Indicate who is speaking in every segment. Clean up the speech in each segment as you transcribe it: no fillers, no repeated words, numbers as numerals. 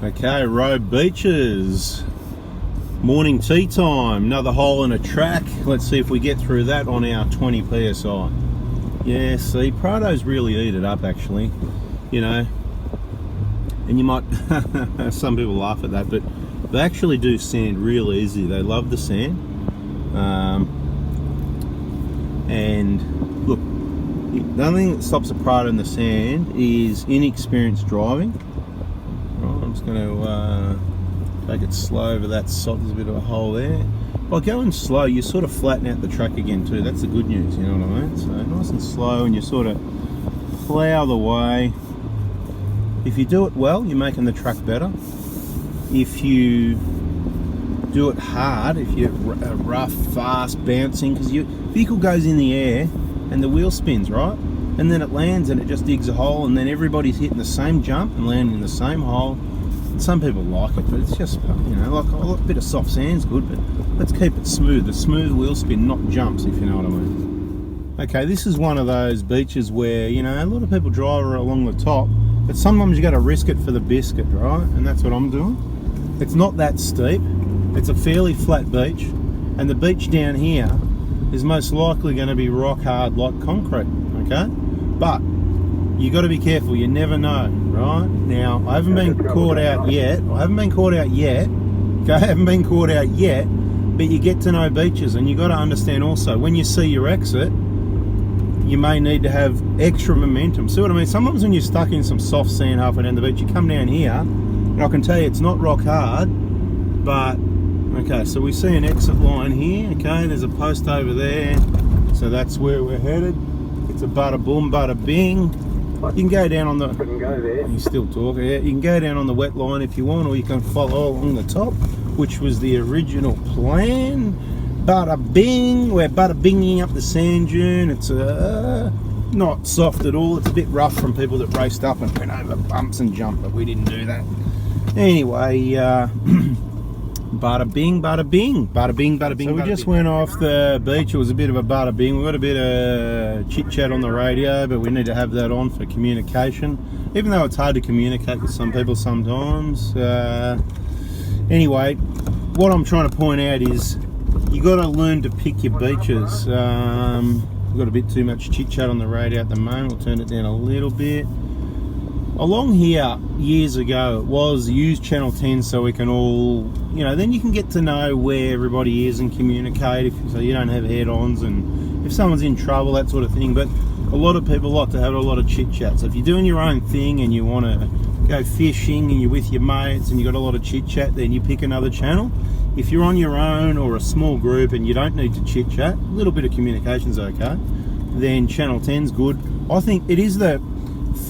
Speaker 1: Okay, ROBE Beaches. Morning tea time. Another hole in a track. Let's see if we get through that on our 20 PSI. Yeah, see, Prado's really eat it up actually, you know. And you might, some people laugh at that, but they actually do sand real easy. They love the sand. And look, the only thing that stops a Prado in the sand is inexperienced driving. Right, I'm just going to take it slow over that sod. There's a bit of a hole there. By going slow, you sort of flatten out the track again too. That's the good news, you know what I mean? So nice and slow, and you sort of plough the way. If you do it well, you're making the track better. If you do it hard, if you're rough, fast, bouncing, because your vehicle goes in the air and the wheel spins, right? And then it lands and it just digs a hole, and then everybody's hitting the same jump and landing in the same hole. Some people like it, but it's just, you know, like a bit of soft sand's good, but let's keep it smooth. The smooth wheel spin, not jumps, if you know what I mean. Okay, this is one of those beaches where, you know, a lot of people drive along the top, but sometimes you got to risk it for the biscuit, right? And that's what I'm doing. It's not that steep. It's a fairly flat beach, and the beach down here is most likely going to be rock hard like concrete, okay? But you got to be careful. You never know, right? Now, I haven't been caught out yet. Okay, I haven't been caught out yet, but you get to know beaches, and you got to understand also, when you see your exit, you may need to have extra momentum. See what I mean? Sometimes when you're stuck in some soft sand halfway down the beach, you come down here, and I can tell you it's not rock hard, but okay, so we see an exit line here. Okay, there's a post over there, so that's where we're headed. It's a bada boom, bada bing. You can go down on the. Couldn't go there. You still talking? Yeah, you can go down on the wet line if you want, or you can follow along the top, which was the original plan. Bada bing, we're bada binging up the sand dune. It's not soft at all. It's a bit rough from people that raced up and went over bumps and jumped, but we didn't do that. Anyway, bada bing, bada bing, bada bing, bada bing. So we just went off the beach. It was a bit of a bada bing. We got a bit of chit chat on the radio, but we need to have that on for communication, even though it's hard to communicate with some people sometimes. Anyway, what I'm trying to point out is you got to learn to pick your beaches. We've got a bit too much chit chat on the radio at the moment. We'll turn it down a little bit. Along here years ago it was use channel 10 so we can all, you know, then you can get to know where everybody is and communicate, so you don't have head-ons and if someone's in trouble, that sort of thing. But a lot of people like to have a lot of chit chat. So if you're doing your own thing and you want to go fishing and you're with your mates and you got a lot of chit chat, then you pick another channel. If you're on your own or a small group and you don't need to chit chat, a little bit of communication's okay, then channel 10's good. I think it is the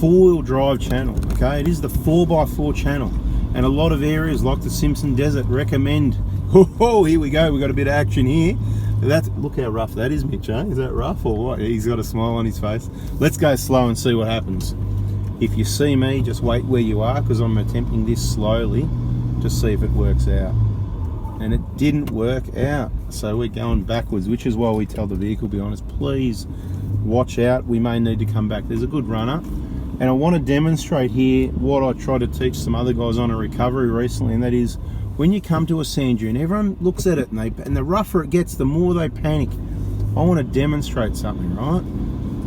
Speaker 1: four-wheel drive channel, okay? It is the 4x4 channel, and a lot of areas like the Simpson Desert recommend. Oh, here we go, we got a bit of action here. That's, look how rough that is, Mitch, eh? Is that rough or what? He's got a smile on his face. Let's go slow and see what happens. If you see me, just wait where you are, because I'm attempting this slowly to see if it works out. And it didn't work out, so we're going backwards, which is why we tell the vehicle, be honest, please watch out, we may need to come back. There's a good runner, and I want to demonstrate here what I try to teach some other guys on a recovery recently, and that is when you come to a sand dune, everyone looks at it and the rougher it gets, the more they panic. I want to demonstrate something, right?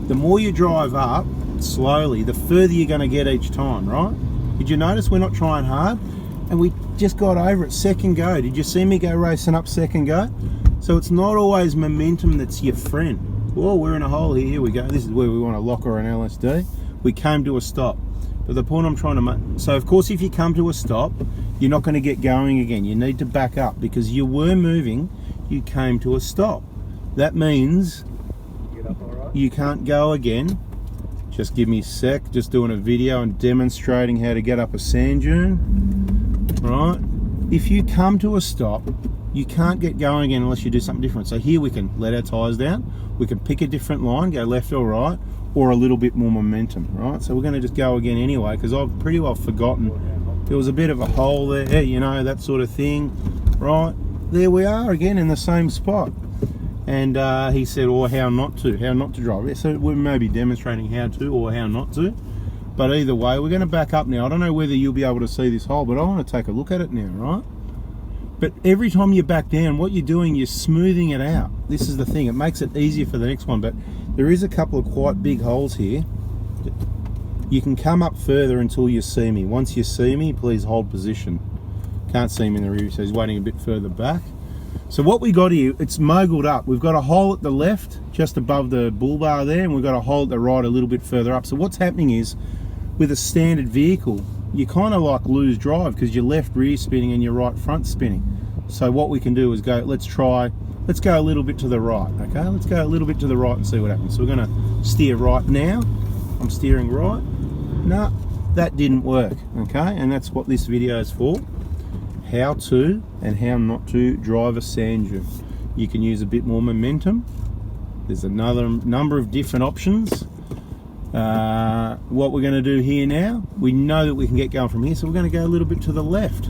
Speaker 1: The more you drive up slowly, the further you're going to get each time, right? Did you notice we're not trying hard? And we just got over it second go. Did you see me go racing up second go? So it's not always momentum that's your friend. Whoa, we're in a hole here. Here we go. This is where we want a lock or an LSD. We came to a stop. But the point I'm trying to make, so of course if you come to a stop, you're not going to get going again. You need to back up because you were moving, you came to a stop. That means you can't go again. Just give me a sec, just doing a video and demonstrating how to get up a sand dune. Right? If you come to a stop, you can't get going again unless you do something different. So here we can let our tyres down, we can pick a different line, go left or right, or a little bit more momentum, right? So we're going to just go again anyway, because I've pretty well forgotten there was a bit of a hole there, you know, that sort of thing, right? There we are again in the same spot. And he said, or how not to drive. So we're maybe demonstrating how to or how not to. But either way, we're going to back up now. I don't know whether you'll be able to see this hole, but I want to take a look at it now, right? But every time you back down, what you're doing, you're smoothing it out. This is the thing. It makes it easier for the next one. But there is a couple of quite big holes here. You can come up further until you see me. Once you see me, please hold position. Can't see him in the rear, so he's waiting a bit further back. So what we got here, it's moguled up. We've got a hole at the left, just above the bull bar there, and we've got a hole at the right a little bit further up. So what's happening is, with a standard vehicle, you kind of like lose drive because your left rear spinning and your right front spinning. So what we can do is go, let's go a little bit to the right, okay? Let's go a little bit to the right and see what happens. So we're gonna steer right now. I'm steering right. No, that didn't work, okay? And that's what this video is for. How to and how not to drive a sand dune. You can use a bit more momentum. There's another number of different options. What we're going to do here now, we know that we can get going from here, so we're going to go a little bit to the left.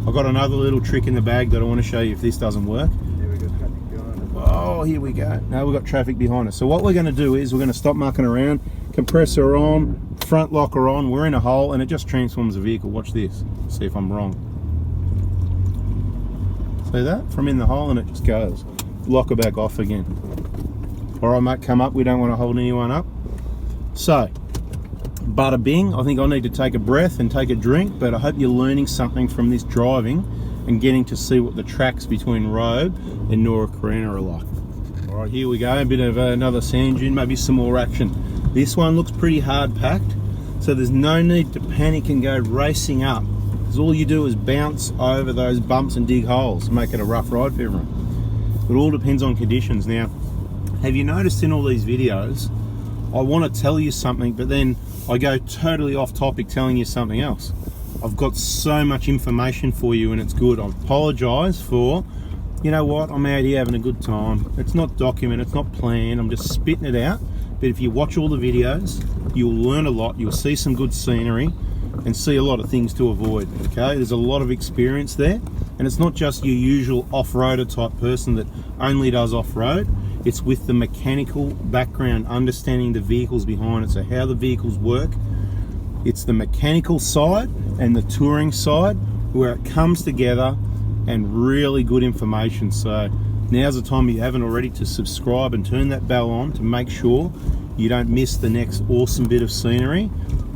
Speaker 1: I've got another little trick in the bag that I want to show you if this doesn't work.
Speaker 2: Yeah, we got traffic behind us.
Speaker 1: Oh, here we go. Now we've got traffic behind us. So what we're going to do is we're going to stop mucking around, compressor on, front locker on, we're in a hole, and it just transforms the vehicle. Watch this. See if I'm wrong. See that? From in the hole, and it just goes. Lock her back off again. Alright mate, come up, we don't want to hold anyone up. So, bada bing, I think I need to take a breath and take a drink, but I hope you're learning something from this driving and getting to see what the tracks between ROBE and Nora Creina are like. Alright, here we go, a bit of another sand dune, maybe some more action. This one looks pretty hard packed, so there's no need to panic and go racing up, because all you do is bounce over those bumps and dig holes and make it a rough ride for everyone. It all depends on conditions. Now, have you noticed in all these videos, I want to tell you something, but then I go totally off topic telling you something else. I've got so much information for you and it's good. I apologise for, you know what, I'm out here having a good time. It's not documented, it's not planned, I'm just spitting it out. But if you watch all the videos, you'll learn a lot, you'll see some good scenery and see a lot of things to avoid, okay? There's a lot of experience there, and it's not just your usual off-roader type person that only does off-road. It's with the mechanical background, understanding the vehicles behind it, so how the vehicles work. It's the mechanical side and the touring side where it comes together, and really good information. So now's the time, if you haven't already, to subscribe and turn that bell on to make sure you don't miss the next awesome bit of scenery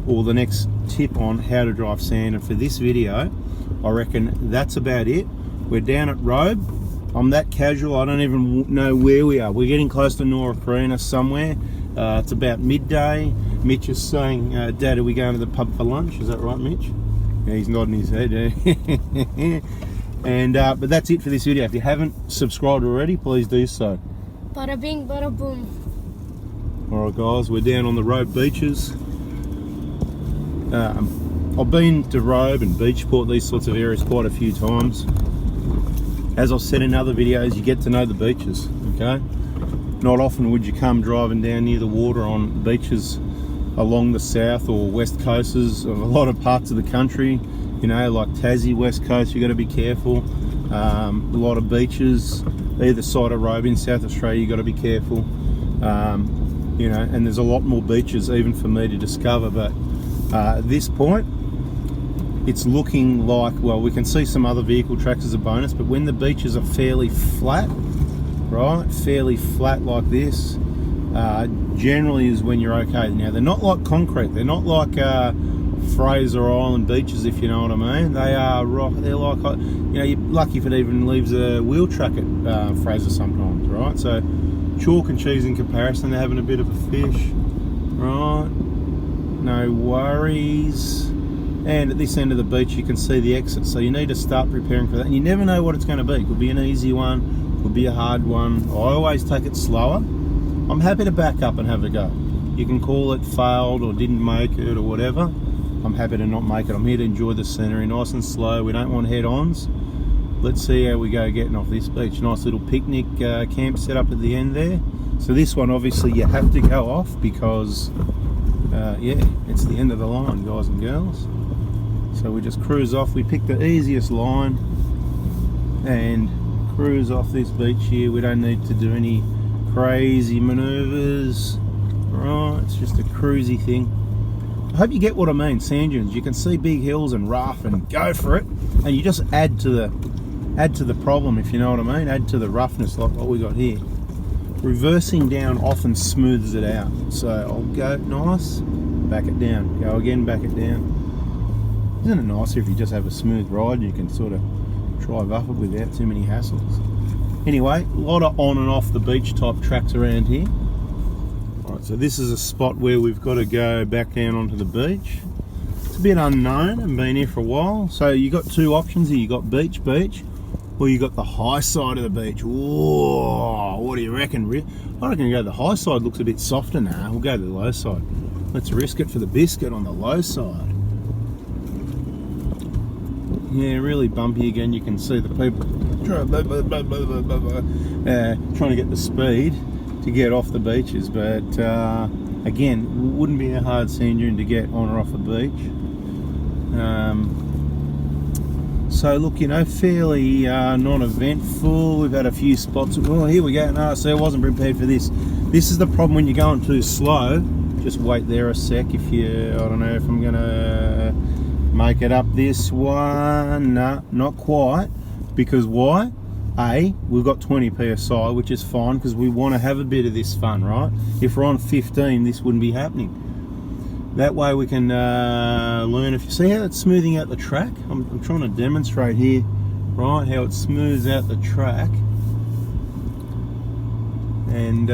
Speaker 1: or the next tip on how to drive sand. And for this video, I reckon that's about it. We're down at ROBE. I'm that casual, I don't even know where we are. We're getting close to Nora Creina somewhere. It's about midday. Mitch is saying, Dad, are we going to the pub for lunch? Is that right, Mitch? Yeah, he's nodding his head. Yeah. And but that's it for this video. If you haven't subscribed already, please do so.
Speaker 3: Bada bing, bada boom.
Speaker 1: Alright guys, we're down on the ROBE beaches. I've been to ROBE and Beachport, these sorts of areas, quite a few times. As I've said in other videos, you get to know the beaches, okay? Not often would you come driving down near the water on beaches along the south or west coasts of a lot of parts of the country. You know, like Tassie, West Coast, you got to be careful. A lot of beaches either side of ROBE in South Australia, you got to be careful. You know, and there's a lot more beaches even for me to discover, but at this point it's looking like, well, we can see some other vehicle tracks as a bonus, but when the beaches are fairly flat, right, fairly flat like this, generally is when you're okay. Now, they're not like concrete, they're not like Fraser Island beaches, if you know what I mean. They are rock, they're like, you know, you're lucky if it even leaves a wheel track at Fraser sometimes, right? So chalk and cheese in comparison. They're having a bit of a fish, right? No worries. And at this end of the beach you can see the exit, so you need to start preparing for that. And you never know what it's going to be. It could be an easy one, could be a hard one. I always take it slower. I'm happy to back up and have a go. You can call it failed or didn't make it or whatever. I'm happy to not make it. I'm here to enjoy the scenery, nice and slow. We don't want head-ons. Let's see how we go getting off this beach. Nice little picnic camp set up at the end there. So this one, obviously, you have to go off because, yeah, it's the end of the line, guys and girls. So we just cruise off. We pick the easiest line and cruise off this beach here. We don't need to do any crazy maneuvers. Right, it's just a cruisy thing. I hope you get what I mean, sand dunes. You can see big hills and rough and go for it, and you just add to the problem, if you know what I mean. Add to the roughness like what we got here. Reversing down often smooths it out. So I'll go nice, back it down, go again, back it down. Isn't it nicer if you just have a smooth ride and you can sort of drive up it without too many hassles? Anyway, a lot of on and off the beach type tracks around here. Alright, so this is a spot where we've got to go back down onto the beach. It's a bit unknown, and been here for a while. So you got two options here. You got beach, or you got the high side of the beach. Whoa, what do you reckon? I reckon go the high side, looks a bit softer now. We'll go to the low side. Let's risk it for the biscuit on the low side. Yeah, really bumpy again. You can see the people trying to get the speed to get off the beaches, but again, wouldn't be a hard sand dune to get on or off a beach. So look, you know, fairly non-eventful. We've had a few spots. Oh, here we go. No, so I wasn't prepared for this. This is the problem when you're going too slow. Just wait there a sec. If you, I don't know if I'm gonna make it up this one. No, not quite. Because why? A, we've got 20 psi, which is fine because we want to have a bit of this fun, right? If we're on 15, this wouldn't be happening. That way we can learn. If you see how it's smoothing out the track, I'm trying to demonstrate here, right, how it smooths out the track. And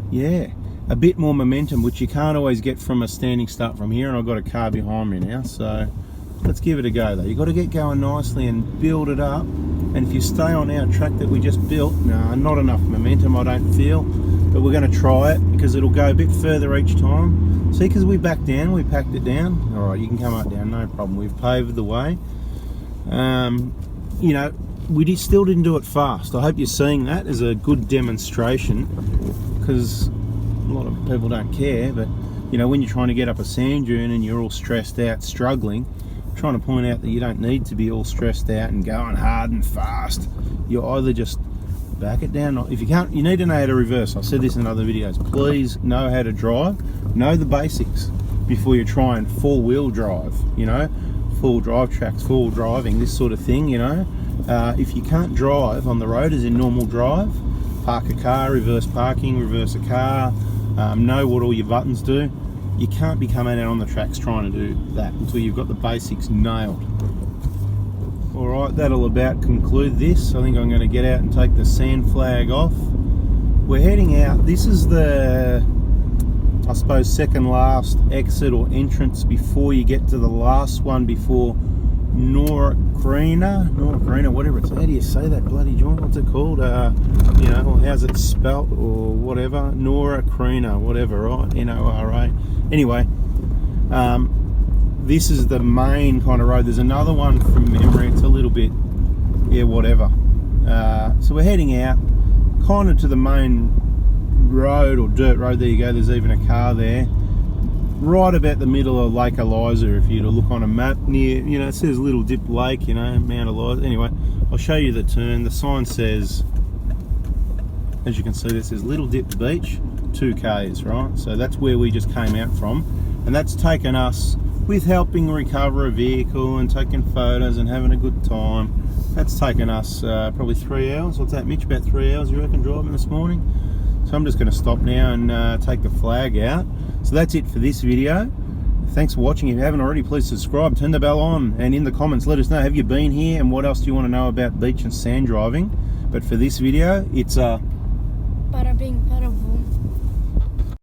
Speaker 1: yeah, a bit more momentum, which you can't always get from a standing start from here, and I've got a car behind me now, so let's give it a go though. You've got to get going nicely and build it up. And if you stay on our track that we just built, no, not enough momentum, I don't feel. But we're going to try it because it'll go a bit further each time. See, because we backed down, we packed it down. All right, you can come up down, no problem. We've paved the way. You know, we still didn't do it fast. I hope you're seeing that as a good demonstration, because a lot of people don't care. But you know, when you're trying to get up a sand dune and you're all stressed out, struggling, I'm trying to point out that you don't need to be all stressed out and going hard and fast. You either just back it down. If you can't, you need to know how to reverse. I've said this in other videos. Please know how to drive. Know the basics before you try and four-wheel drive. You know, full drive tracks, full driving, this sort of thing. You know, if you can't drive on the road as in normal drive, park a car, reverse parking, reverse a car, know what all your buttons do. You can't be coming out on the tracks trying to do that until you've got the basics nailed. Alright, that'll about conclude this. I think I'm going to get out and take the sand flag off. We're heading out. This is the, I suppose, second last exit or entrance before you get to the last one before Nora Creina, whatever it's, how do you say that bloody joint? What's it called? You know, how's it spelt or whatever? Nora Creina, whatever, right? N-O-R-A. Anyway, this is the main kind of road. There's another one from memory. It's a little bit, yeah, whatever. So we're heading out kind of to the main road or dirt road. There you go. There's even a car there. Right about the middle of Lake Eliza, if you to look on a map near, you know, it says Little Dip Lake, you know, Mount Eliza. Anyway, I'll show you the turn. The sign says, as you can see, this says Little Dip Beach, 2Ks, right? So that's where we just came out from, and that's taken us, with helping recover a vehicle and taking photos and having a good time, that's taken us probably 3 hours. What's that, Mitch? About 3 hours, you reckon, driving this morning? So I'm just going to stop now and take the flag out. So that's it for this video. Thanks for watching. If you haven't already, please subscribe, turn the bell on, and in the comments let us know, have you been here and what else do you want to know about beach and sand driving. But for this video, it's a
Speaker 3: Bada bing, bada boom.